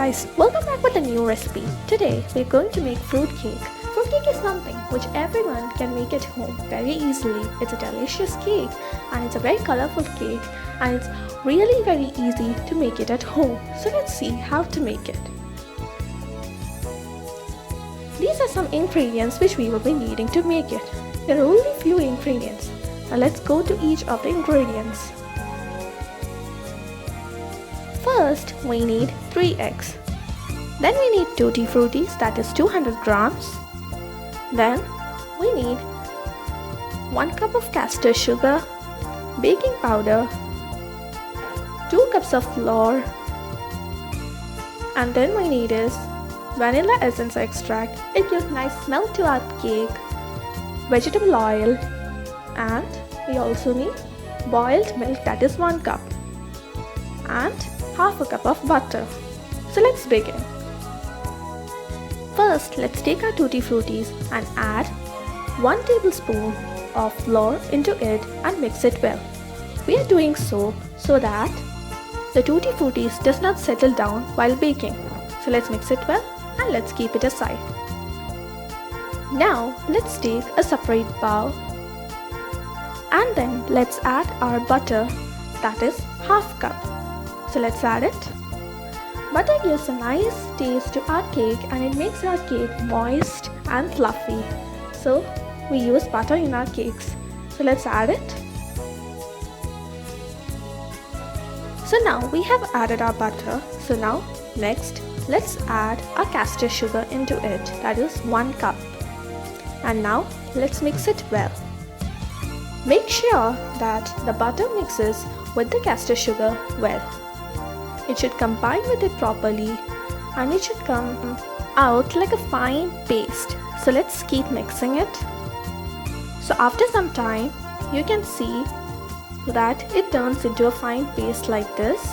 guys, welcome back with a new recipe. Today we're going to make fruit cake. Fruit cake is something which everyone can make at home very easily. It's a delicious cake and it's a very colorful cake and it's really very easy to make it at home. So let's see how to make it. These are some ingredients which we will be needing to make it. There are only few ingredients. Now let's go to each of the ingredients. First, we need 3 eggs. Then we need Tutti Fruttis, that is 200 grams. Then we need 1 cup of castor sugar, baking powder, 2 cups of flour, and then we need is vanilla essence extract. It gives nice smell to our cake, vegetable oil, and we also need boiled milk, that is 1 cup, and half a cup of butter. So let's begin. First, let's take our Tutti Fruttis and add 1 tablespoon of flour into it and mix it well. We are doing so that the Tutti Fruttis does not settle down while baking. So let's mix it well and let's keep it aside. Now let's take a separate bowl and then let's add our butter, that is half cup. So let's add it. Butter gives a nice taste to our cake and it makes our cake moist and fluffy. So we use butter in our cakes. So let's add it. So now we have added our butter. So now next let's add our castor sugar into it, that is 1 cup. And now let's mix it well. Make sure that the butter mixes with the castor sugar well. It should combine with it properly and it should come out like a fine paste. So let's keep mixing it. So after some time you can see that it turns into a fine paste like this.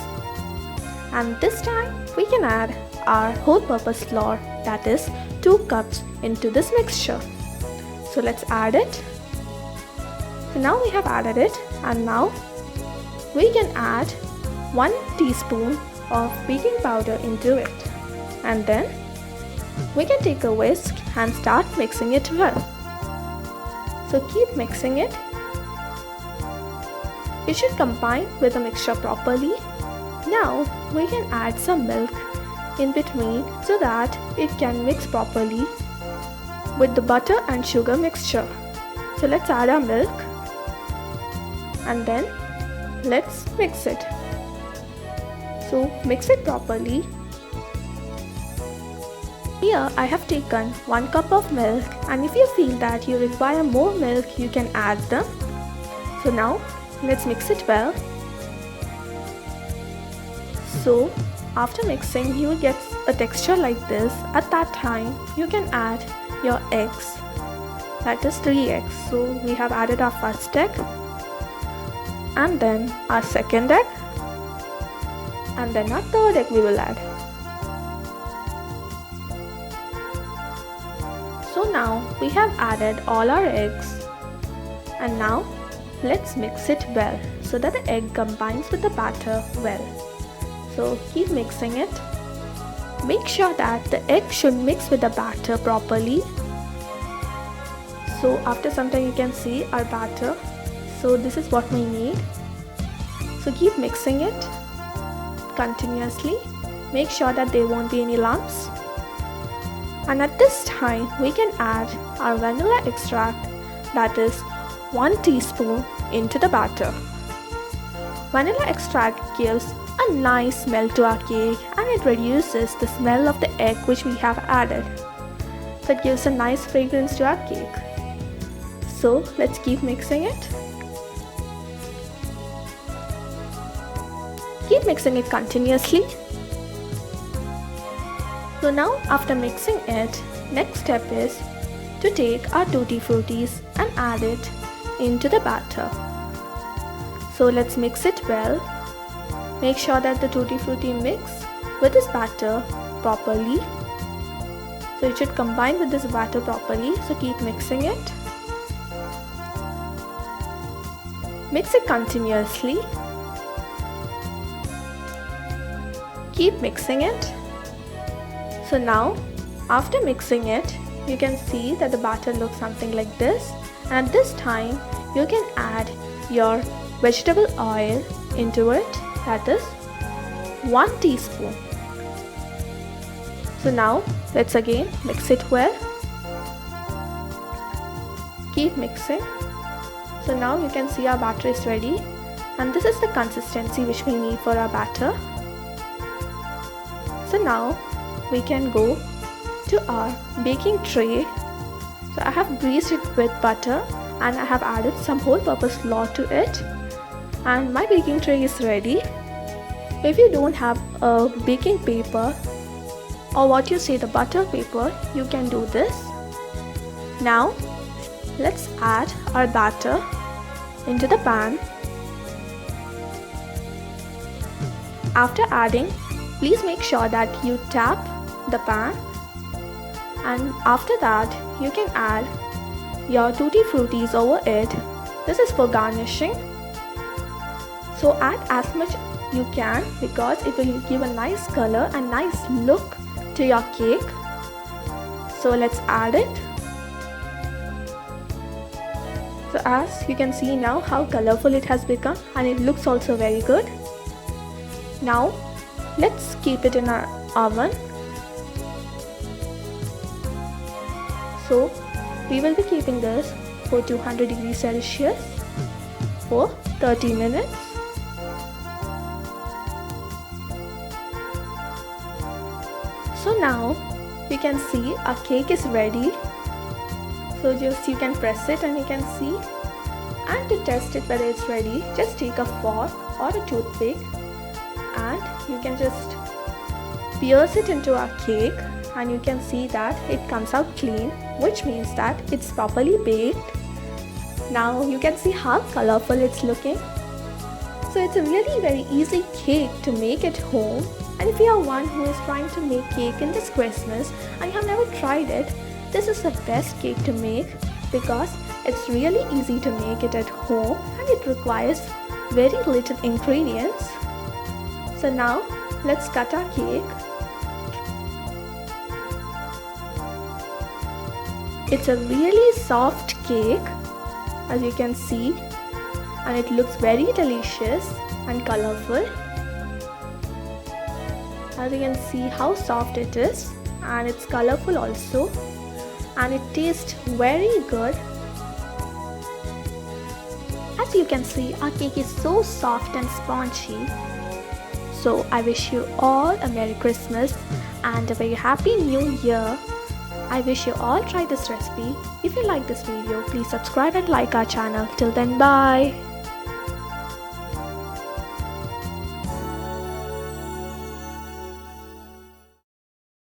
And this time we can add our whole purpose flour, that is 2 cups, into this mixture. So let's add it. So now we have added it and now we can add 1 teaspoon of baking powder into it, and then we can take a whisk and start mixing it well. So keep mixing it. It should combine with the mixture properly. Now we can add some milk in between so that it can mix properly with the butter and sugar mixture. So let's add our milk and then let's mix it. So mix it properly. Here I have taken 1 cup of milk, and if you feel that you require more milk you can add them. So now let's mix it well. So after mixing you will get a texture like this. At that time you can add your eggs, that is 3 eggs. So we have added our first egg and then our second egg and then our third egg we will add. So now we have added all our eggs and now let's mix it well so that the egg combines with the batter well. So keep mixing it. Make sure that the egg should mix with the batter properly. So after some time you can see our batter. So this is what we need. So keep mixing it continuously. Make sure that there won't be any lumps. And at this time we can add our vanilla extract, that is 1 teaspoon, into the batter. Vanilla extract gives a nice smell to our cake and it reduces the smell of the egg which we have added. So it gives a nice fragrance to our cake. So let's keep mixing it. Keep mixing it continuously. So now after mixing it, next step is to take our Tutti Fruttis and add it into the batter. So let's mix it well. Make sure that the Tutti Frutti mix with this batter properly. So it should combine with this batter properly. So keep mixing it. Mix it continuously. Keep mixing it. So now after mixing it, you can see that the batter looks something like this, and at this time you can add your vegetable oil into it, that is 1 teaspoon. So now let's again mix it well. Keep mixing. So now you can see our batter is ready, and this is the consistency which we need for our batter. So now we can go to our baking tray. So I have greased it with butter and I have added some whole-purpose flour to it, and my baking tray is ready. If you don't have a baking paper, or what you say, the butter paper, you can do this. Now let's add our batter into the pan. After adding, please make sure that you tap the pan, and after that you can add your tutti fruttis over it. This is for garnishing. So add as much you can because it will give a nice color and nice look to your cake. So let's add it. So as you can see now how colorful it has become, and it looks also very good. Now let's keep it in our oven. So we will be keeping this for 200 degrees Celsius for 30 minutes. So now we can see our cake is ready. So just you can press it and you can see. And to test it whether it's ready, just take a fork or a toothpick and you can just pierce it into our cake, and you can see that it comes out clean, which means that it's properly baked. Now you can see how colorful it's looking. So it's a really very easy cake to make at home. And if you are one who is trying to make cake in this Christmas and you have never tried it, this is the best cake to make because it's really easy to make it at home and it requires very little ingredients. So now let's cut our cake. It's a really soft cake, as you can see, and it looks very delicious and colorful. As you can see how soft it is, and it's colorful also, and it tastes very good. As you can see, our cake is so soft and spongy. So I wish you all a Merry Christmas and a very Happy New Year. I wish you all try this recipe. If you like this video, please subscribe and like our channel. Till then, bye.